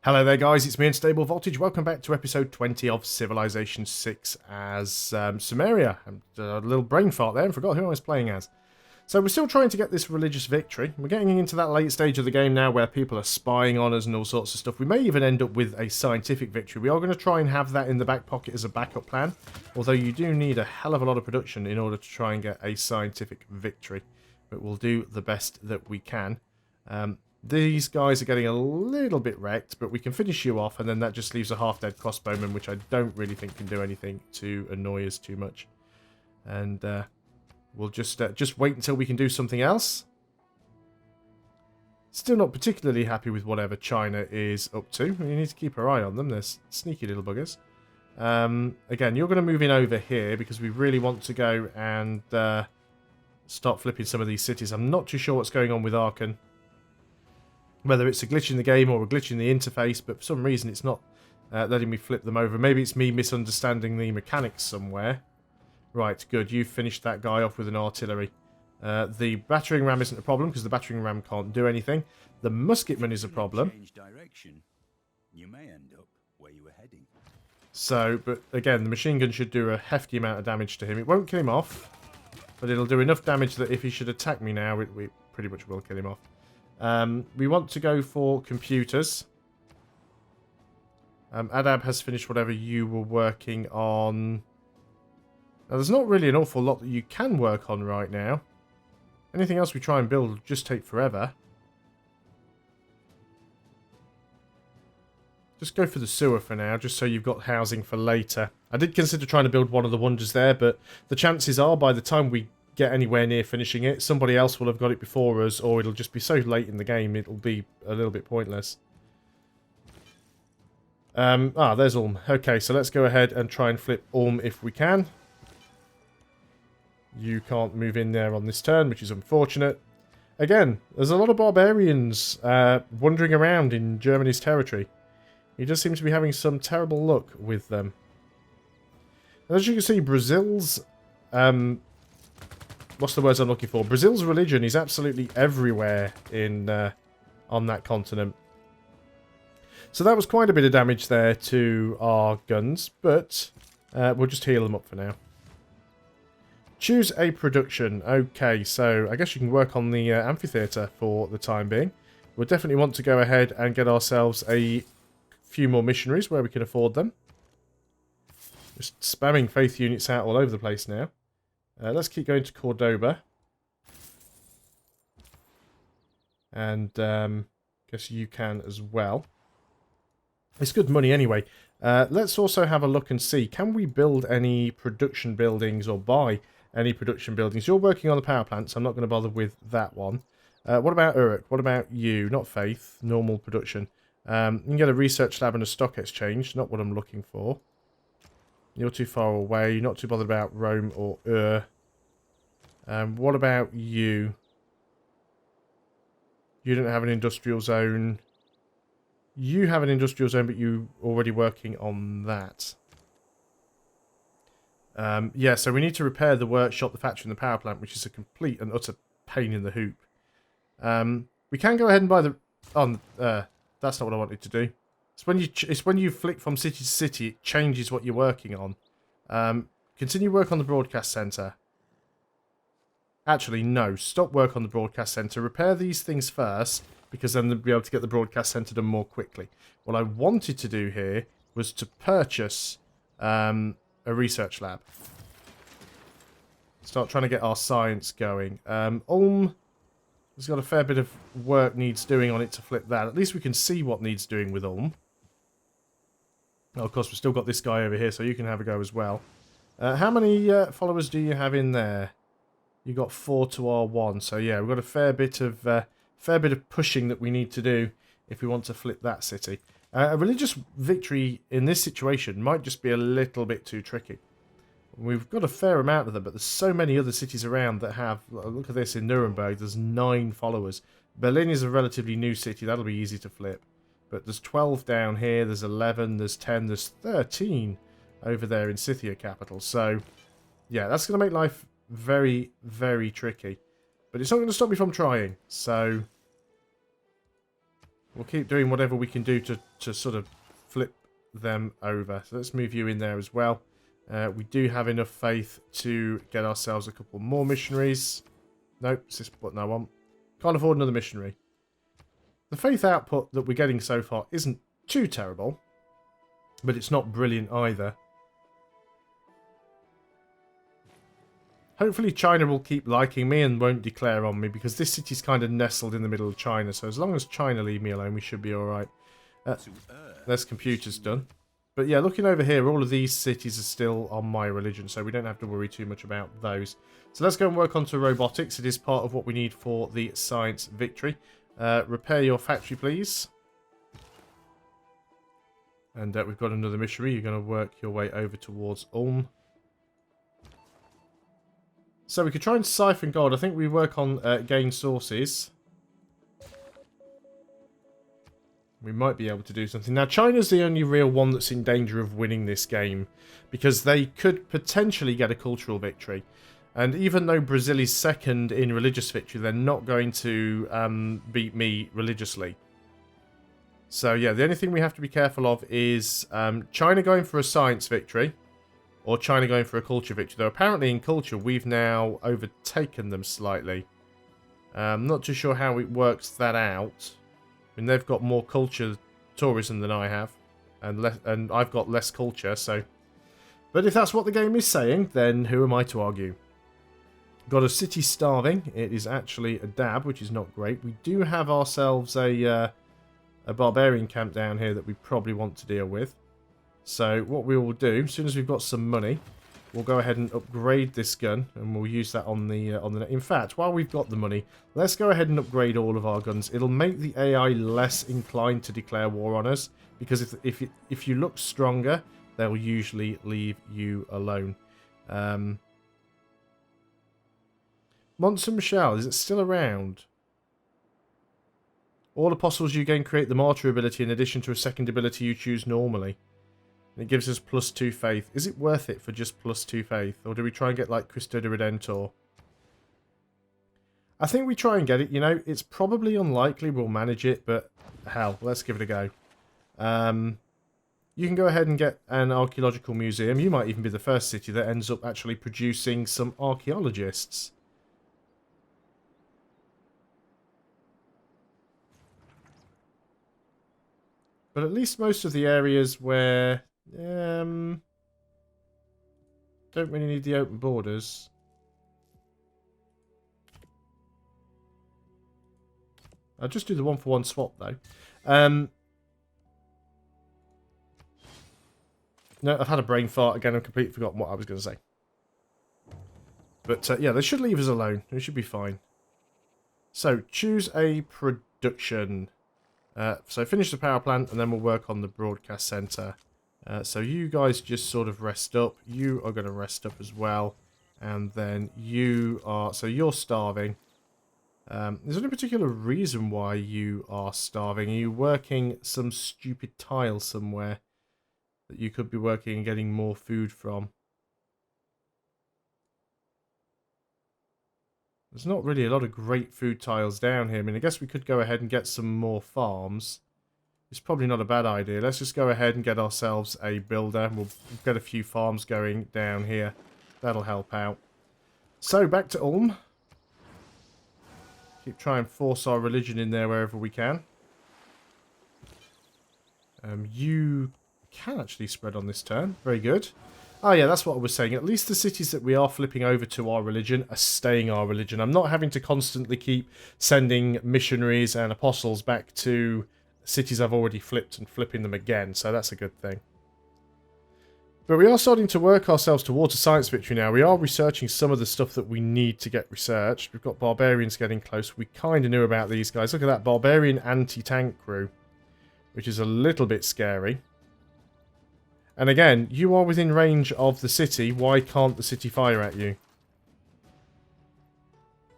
Hello there guys, it's me Unstable Voltage. Welcome back to episode 20 of Civilization 6 as Sumeria. A little brain fart there and forgot who I was playing as. So we're still trying to get this religious victory. We're getting into that late stage of the game now where people are spying on us and all sorts of stuff. We may even end up with a scientific victory. We are going to try and have that in the back pocket as a backup plan. Although you do need a hell of a lot of production in order to try and get a scientific victory. But we'll do the best that we can. These guys are getting a little bit wrecked, but we can finish you off, and then that just leaves a half-dead crossbowman, which I don't really think can do anything to annoy us too much. And we'll just wait until we can do something else. Still not particularly happy with whatever China is up to. You need to keep our eye on them. They're sneaky little buggers. Again, you're going to move in over here because we really want to go and start flipping some of these cities. I'm not too sure what's going on with Aachen. Whether it's a glitch in the game or a glitch in the interface, but for some reason it's not letting me flip them over. Maybe it's me misunderstanding the mechanics somewhere. Right, good. You've finished that guy off with an artillery. The battering ram isn't a problem because the battering ram can't do anything. The musketman is a problem. You may end up where you were heading. So, but again, the machine gun should do a hefty amount of damage to him. It won't kill him off, but it'll do enough damage that if he should attack me now, it pretty much will kill him off. We want to go for computers. Adab has finished whatever you were working on. Now, there's not really an awful lot that you can work on right now. Anything else we try and build will just take forever. Just go for the sewer for now, just so you've got housing for later. I did consider trying to build one of the wonders there, but the chances are by the time we get anywhere near finishing it, somebody else will have got it before us, or it'll just be so late in the game it'll be a little bit pointless. There's Ulm. Okay, so let's go ahead and try and flip Ulm if we can. You can't move in there on this turn, which is unfortunate. Again, there's a lot of barbarians wandering around in Germany's territory. He does seem to be having some terrible luck with them. And as you can see, Brazil's what's the words I'm looking for? Brazil's religion is absolutely everywhere in on that continent. So that was quite a bit of damage there to our guns, but we'll just heal them up for now. Choose a production. Okay, so I guess you can work on the amphitheatre for the time being. We'll definitely want to go ahead and get ourselves a few more missionaries where we can afford them. Just spamming faith units out all over the place now. Let's keep going to Cordoba. And guess you can as well. It's good money anyway. Let's also have a look and see. Can we build any production buildings or buy any production buildings? You're working on the power plant, so I'm not going to bother with that one. What about Uruk? What about you? Not faith. Normal production. You can get a research lab and a stock exchange. Not what I'm looking for. You're too far away. You're not too bothered about Rome or what about you? You don't have an industrial zone. You have an industrial zone, but you're already working on that. Yeah, so we need to repair the workshop, the factory, and the power plant, which is a complete and utter pain in the hoop. We can go ahead and buy the... that's not what I wanted to do. It's when you flick from city to city, it changes what you're working on. Continue work on the broadcast centre. Actually, no. Stop work on the broadcast centre. Repair these things first, because then they'll be able to get the broadcast centre done more quickly. What I wanted to do here was to purchase a research lab. Start trying to get our science going. Ulm has got a fair bit of work needs doing on it to flip that. At least we can see what needs doing with Ulm. Oh, of course, we've still got this guy over here, so you can have a go as well. How many followers do you have in there? You got 4 to our 1, so yeah, we've got a fair bit of pushing that we need to do if we want to flip that city. A religious victory in this situation might just be a little bit too tricky. We've got a fair amount of them, but there's so many other cities around that have... Look at this in Nuremberg, there's 9 followers. Berlin is a relatively new city, that'll be easy to flip. But there's 12 down here, there's 11, there's 10, there's 13 over there in Scythia capital. So, yeah, that's going to make life very, very tricky. But it's not going to stop me from trying. So, We'll keep doing whatever we can do to sort of flip them over. So let's move you in there as well. We do have enough faith to get ourselves a couple more missionaries. Nope, it's this button I want. Can't afford another missionary. The faith output that we're getting so far isn't too terrible, but it's not brilliant either. Hopefully China will keep liking me and won't declare on me, because this city's kind of nestled in the middle of China, so as long as China leave me alone, we should be alright. There's computers done. But yeah, looking over here, all of these cities are still on my religion, so we don't have to worry too much about those. So let's go and work onto robotics. It is part of what we need for the science victory. Repair your factory, please. And we've got another missionary. You're going to work your way over towards Ulm. So we could try and siphon gold. I think we work on gain sources. We might be able to do something. Now, China's the only real one that's in danger of winning this game, because they could potentially get a cultural victory. And even though Brazil is second in religious victory, they're not going to beat me religiously. So yeah, the only thing we have to be careful of is China going for a science victory, or China going for a culture victory. Though apparently in culture we've now overtaken them slightly. I'm not too sure how it works that out. I mean, they've got more culture tourism than I have, and I've got less culture, so... But if that's what the game is saying, then who am I to argue? Got a city starving. It is actually a dab, which is not great. We do have ourselves a barbarian camp down here that we probably want to deal with. So what we will do, as soon as we've got some money, we'll go ahead and upgrade this gun, and we'll use that on the in fact, while we've got the money, let's go ahead and upgrade all of our guns. It'll make the AI less inclined to declare war on us, because if you look stronger, they'll usually leave you alone. Mont Michel, is it still around? All apostles you gain create the martyr ability in addition to a second ability you choose normally. And it gives us +2 faith. Is it worth it for just +2 faith? Or do we try and get like Cristo de Redentor? I think we try and get it, you know. It's probably unlikely we'll manage it, but hell, let's give it a go. You can go ahead and get an archaeological museum. You might even be the first city that ends up actually producing some archaeologists. But at least most of the areas where... don't really need the open borders. I'll just do the 1-for-1 swap, though. No, I've had a brain fart again. I've completely forgotten what I was going to say. But, yeah, they should leave us alone. We should be fine. So, choose a production. So, finish the power plant, and then we'll work on the broadcast centre. So, you guys just sort of rest up. You are going to rest up as well. And then you are... So, you're starving. Is there any particular reason why you are starving? Are you working some stupid tile somewhere that you could be working and getting more food from? There's not really a lot of great food tiles down here. I mean, I guess we could go ahead and get some more farms. It's probably not a bad idea. Let's just go ahead and get ourselves a builder. We'll get a few farms going down here. That'll help out. So, back to Ulm. Keep trying to force our religion in there wherever we can. You can actually spread on this turn. Very good. Oh yeah, that's what I was saying. At least the cities that we are flipping over to our religion are staying our religion. I'm not having to constantly keep sending missionaries and apostles back to cities I've already flipped and flipping them again. So that's a good thing. But we are starting to work ourselves towards a science victory now. We are researching some of the stuff that we need to get researched. We've got barbarians getting close. We kind of knew about these guys. Look at that barbarian anti-tank crew, which is a little bit scary. And again, you are within range of the city. Why can't the city fire at you?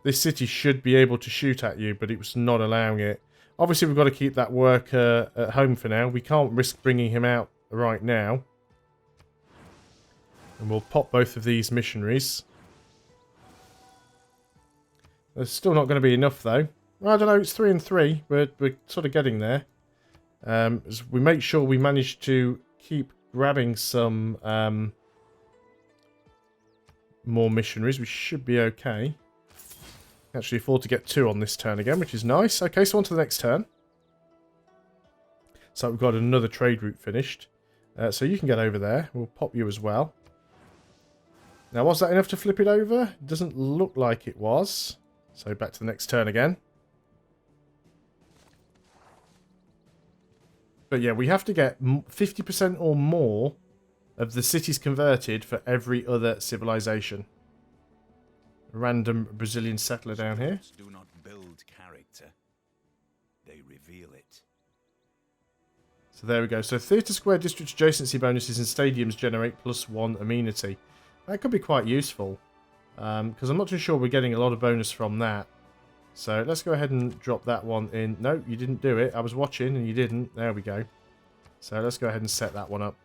This city should be able to shoot at you, but it was not allowing it. Obviously, we've got to keep that worker at home for now. We can't risk bringing him out right now. And we'll pop both of these missionaries. There's still not going to be enough, though. I don't know, it's 3 and 3. We're sort of getting there. As we make sure we manage to keep grabbing some more missionaries, we should be okay. Actually afford to get 2 on this turn again, which is nice. Okay, so on to the next turn. So we've got another trade route finished. So you can get over there. We'll pop you as well. Now, was that enough to flip it over? It doesn't look like it was. So back to the next turn again. But yeah, we have to get 50% or more of the cities converted for every other civilization. Random Brazilian settler down here. Do not build character. They reveal it. So there we go. So theatre square district adjacency bonuses and stadiums generate +1 amenity. That could be quite useful. Because I'm not too sure we're getting a lot of bonus from that. So let's go ahead and drop that one in. No, you didn't do it. I was watching and you didn't. There we go. So let's go ahead and set that one up.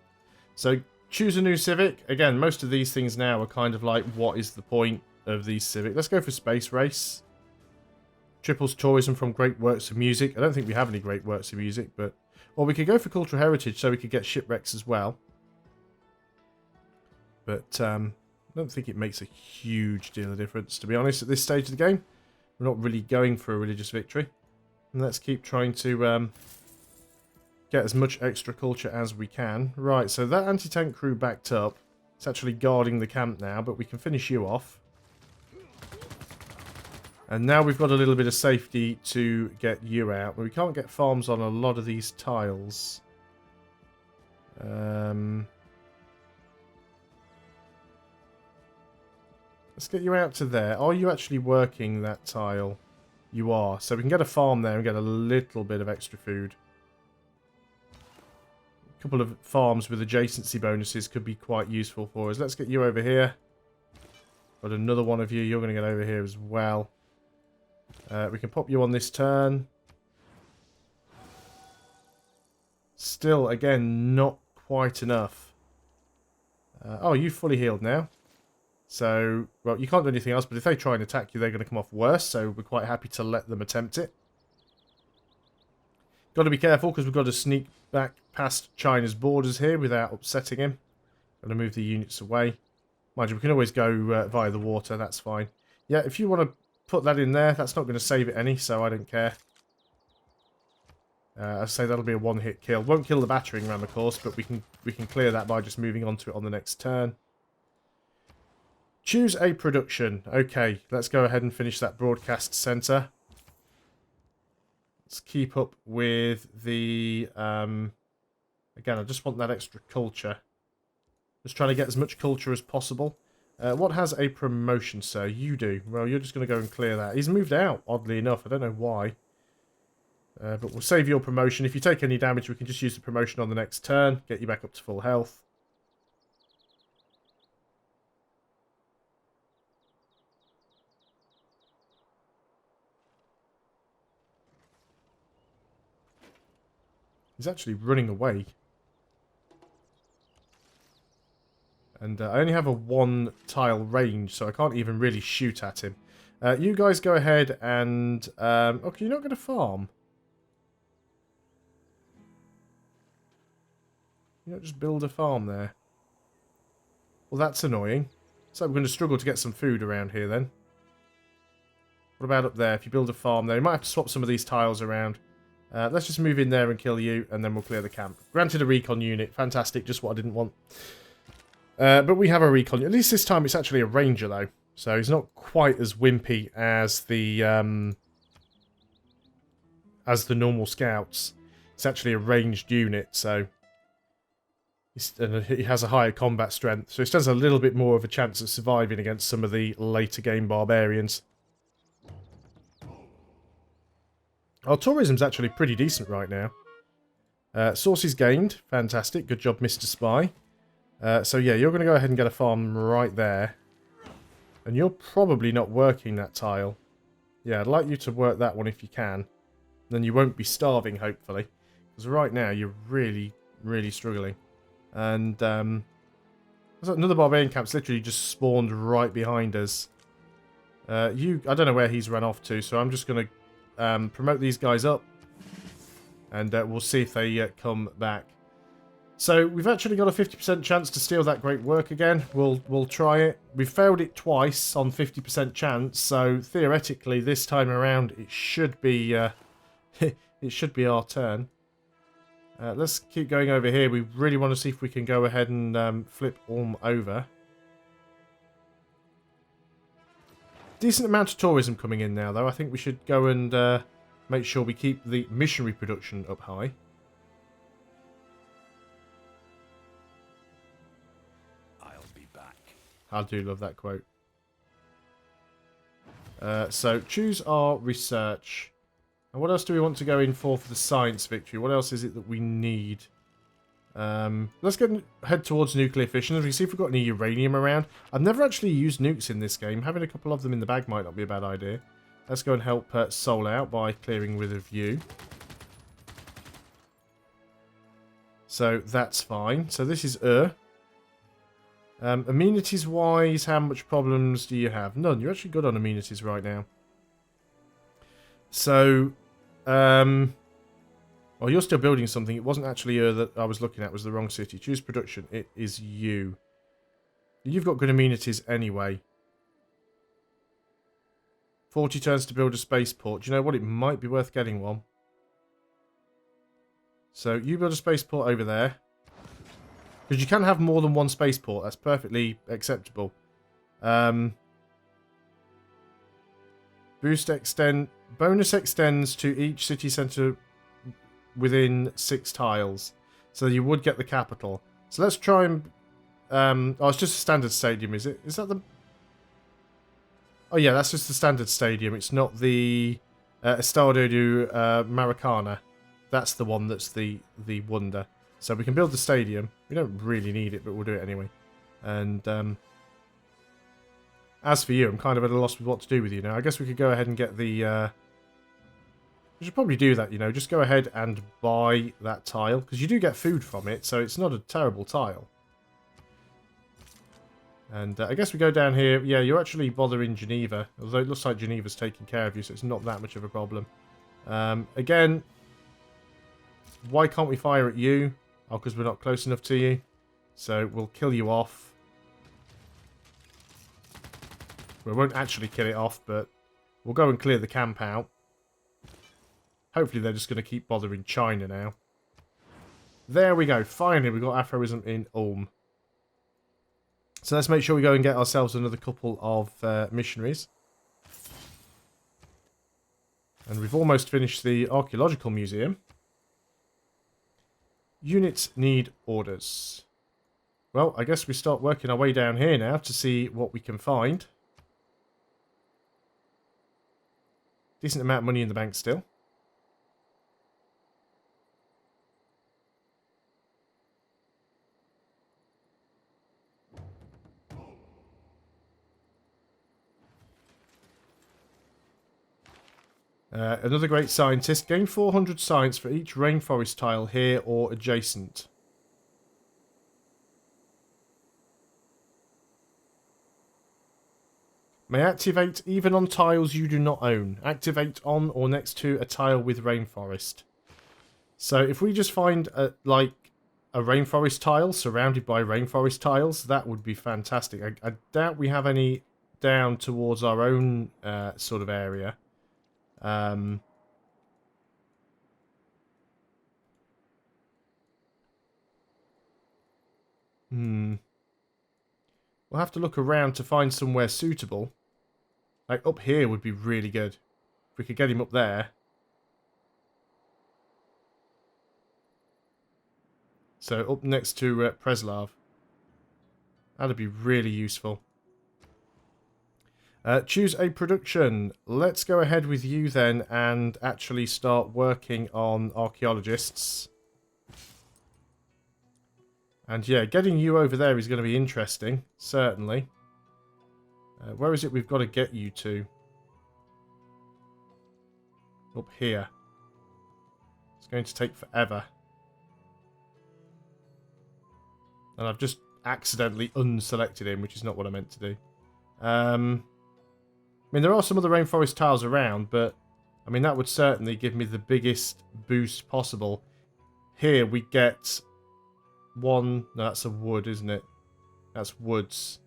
So choose a new civic. Again, most of these things now are kind of like, what is the point of these civic? Let's go for space race. Triples tourism from great works of music. I don't think we have any great works of music, but... Or we could go for cultural heritage so we could get shipwrecks as well. But I don't think it makes a huge deal of difference, to be honest, at this stage of the game. We're not really going for a religious victory. And let's keep trying to get as much extra culture as we can. Right, so that anti-tank crew backed up. It's actually guarding the camp now, but we can finish you off. And now we've got a little bit of safety to get you out. But we can't get farms on a lot of these tiles. Let's get you out to there. Are you actually working that tile? You are. So we can get a farm there and get a little bit of extra food. A couple of farms with adjacency bonuses could be quite useful for us. Let's get you over here. Got another one of you. You're going to get over here as well. We can pop you on this turn. Still, again, not quite enough. Oh, you've fully healed now. So, well, you can't do anything else, but if they try and attack you, they're going to come off worse, so we're quite happy to let them attempt it. Got to be careful, because we've got to sneak back past China's borders here without upsetting him. Got to move the units away. Mind you, we can always go via the water, that's fine. Yeah, if you want to put that in there, that's not going to save it any, so I don't care. I say that'll be a one-hit kill. Won't kill the battering ram, of course, but we can clear that by just moving on to it on the next turn. Choose a production. Okay, let's go ahead and finish that broadcast center. Let's keep up with the... again, I just want that extra culture. Just trying to get as much culture as possible. What has a promotion, sir? You do. Well, you're just going to go and clear that. He's moved out, oddly enough. I don't know why. But we'll save your promotion. If you take any damage, we can just use the promotion on the next turn. Get you back up to full health. He's actually running away. And I only have a 1-tile range, so I can't even really shoot at him. You guys go ahead and... okay, you're not going to farm. You don't just build a farm there. Well, that's annoying. So we're going to struggle to get some food around here then. What about up there? If you build a farm there, you might have to swap some of these tiles around. Let's just move in there and kill you, and then we'll clear the camp. Granted a recon unit. Fantastic, just what I didn't want. But we have a recon unit. At least this time it's actually a ranger, though. So he's not quite as wimpy as the normal scouts. It's actually a ranged unit, so... and he has a higher combat strength, so he stands a little bit more of a chance of surviving against some of the later game barbarians. Our tourism's actually pretty decent right now. Sources gained. Fantastic. Good job, Mr. Spy. So yeah, you're going to go ahead and get a farm right there. And you're probably not working that tile. Yeah, I'd like you to work that one if you can. Then you won't be starving, hopefully. Because right now, you're really, really struggling. And another barbarian camp's literally just spawned right behind us. I don't know where he's run off to, so I'm just going to promote these guys up, and we'll see if they come back. So we've actually got a 50% chance to steal that great work again. We'll try it. We failed it twice on 50% chance, so theoretically this time around it should be it should be our turn. Let's keep going over here. We really want to see if we can go ahead and flip Ulm over. Decent amount of tourism coming in now, though. I think we should go and make sure we keep the missionary production up high. I do love that quote. So, choose our research. And what else do we want to go in for the science victory? What else is it that we need? Let's head towards nuclear fission. As we see if we've got any uranium around. I've never actually used nukes in this game. Having a couple of them in the bag might not be a bad idea. Let's go and help Sol out by clearing with a view. So, that's fine. So, this is amenities-wise, how much problems do you have? None. You're actually good on amenities right now. So, well, you're still building something. It wasn't actually that I was looking at. It was the wrong city. Choose production. It is you. You've got good amenities anyway. 40 turns to build a spaceport. Do you know what? It might be worth getting one. So, you build a spaceport over there. Because you can have more than one spaceport. That's perfectly acceptable. Bonus extends to each city centre within 6 tiles. So you would get the capital. So let's try and... oh, it's just a standard stadium, is it? Is that the... Oh yeah, that's just the standard stadium. It's not the Estadio de Maracana. That's the one that's the wonder. So we can build the stadium. We don't really need it, but we'll do it anyway. And as for you, I'm kind of at a loss with what to do with you now. I guess we could go ahead and get the... we should probably do that, you know. Just go ahead and buy that tile. Because you do get food from it, so it's not a terrible tile. And I guess we go down here. Yeah, you're actually bothering Geneva. Although it looks like Geneva's taking care of you, so it's not that much of a problem. Again, why can't we fire at you? Oh, because we're not close enough to you. So we'll kill you off. We won't actually kill it off, but we'll go and clear the camp out. Hopefully they're just going to keep bothering China now. There we go. Finally, we got aphorism in Ulm. So let's make sure we go and get ourselves another couple of missionaries. And we've almost finished the archaeological museum. Units need orders. Well, I guess we start working our way down here now to see what we can find. Decent amount of money in the bank still. Another great scientist. Gain 400 science for each rainforest tile here or adjacent. May activate even on tiles you do not own. Activate on or next to a tile with rainforest. So if we just find a rainforest tile surrounded by rainforest tiles, that would be fantastic. I doubt we have any down towards our own sort of area. We'll have to look around to find somewhere suitable. Like up here would be really good. If we could get him up there. So up next to Preslav. That'd be really useful. Choose a production. Let's go ahead with you then and actually start working on archaeologists. And yeah, getting you over there is going to be interesting, certainly. Where is it we've got to get you to? Up here. It's going to take forever. And I've just accidentally unselected him, which is not what I meant to do. I mean, there are some other rainforest tiles around, but I mean, that would certainly give me the biggest boost possible. Here we get one... No, that's a wood, isn't it? That's woods.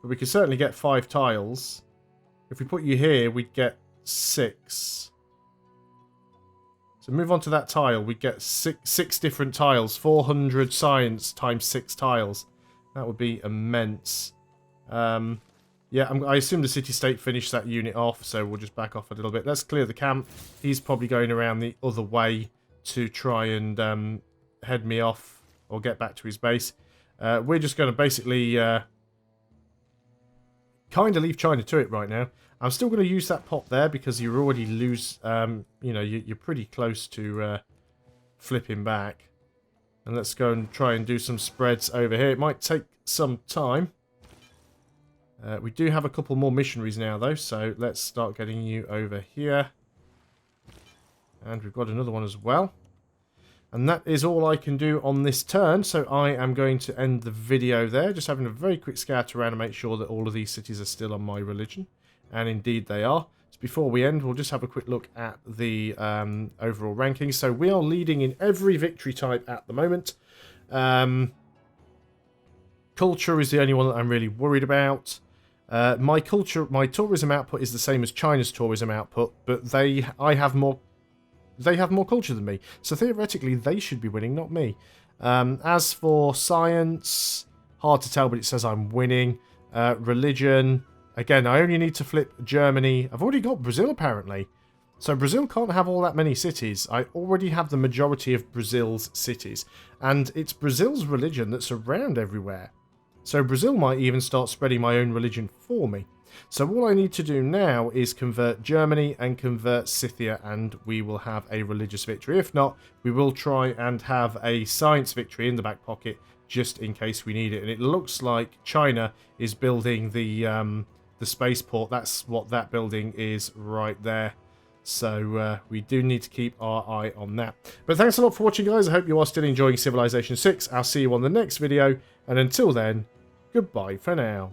But we could certainly get 5 tiles. If we put you here, we'd get 6. So move on to that tile. We'd get six different tiles. 400 science times 6 tiles. That would be immense. Yeah, I assume the city-state finished that unit off, so we'll just back off a little bit. Let's clear the camp. He's probably going around the other way to try and head me off or get back to his base. We're just going to basically kind of leave China to it right now. I'm still going to use that pot there because you already lose, you know, you're pretty close to flipping back. And let's go and try and do some spreads over here. It might take some time. We do have a couple more missionaries now, though, so let's start getting you over here. And we've got another one as well. And that is all I can do on this turn, so I am going to end the video there. Just having a very quick scout around to make sure that all of these cities are still on my religion. And indeed they are. So before we end, we'll just have a quick look at the overall rankings. So we are leading in every victory type at the moment. Culture is the only one that I'm really worried about. My tourism output is the same as China's tourism output, but they have more culture than me. So theoretically, they should be winning, not me. As for science, hard to tell, but it says I'm winning. Religion, again, I only need to flip Germany. I've already got Brazil, apparently. So Brazil can't have all that many cities. I already have the majority of Brazil's cities. And it's Brazil's religion that's around everywhere. So Brazil might even start spreading my own religion for me. So all I need to do now is convert Germany and convert Scythia, and we will have a religious victory. If not, we will try and have a science victory in the back pocket, just in case we need it. And it looks like China is building the spaceport. That's what that building is right there. So we do need to keep our eye on that. But thanks a lot for watching, guys. I hope you are still enjoying Civilization 6. I'll see you on the next video. And until then, goodbye for now.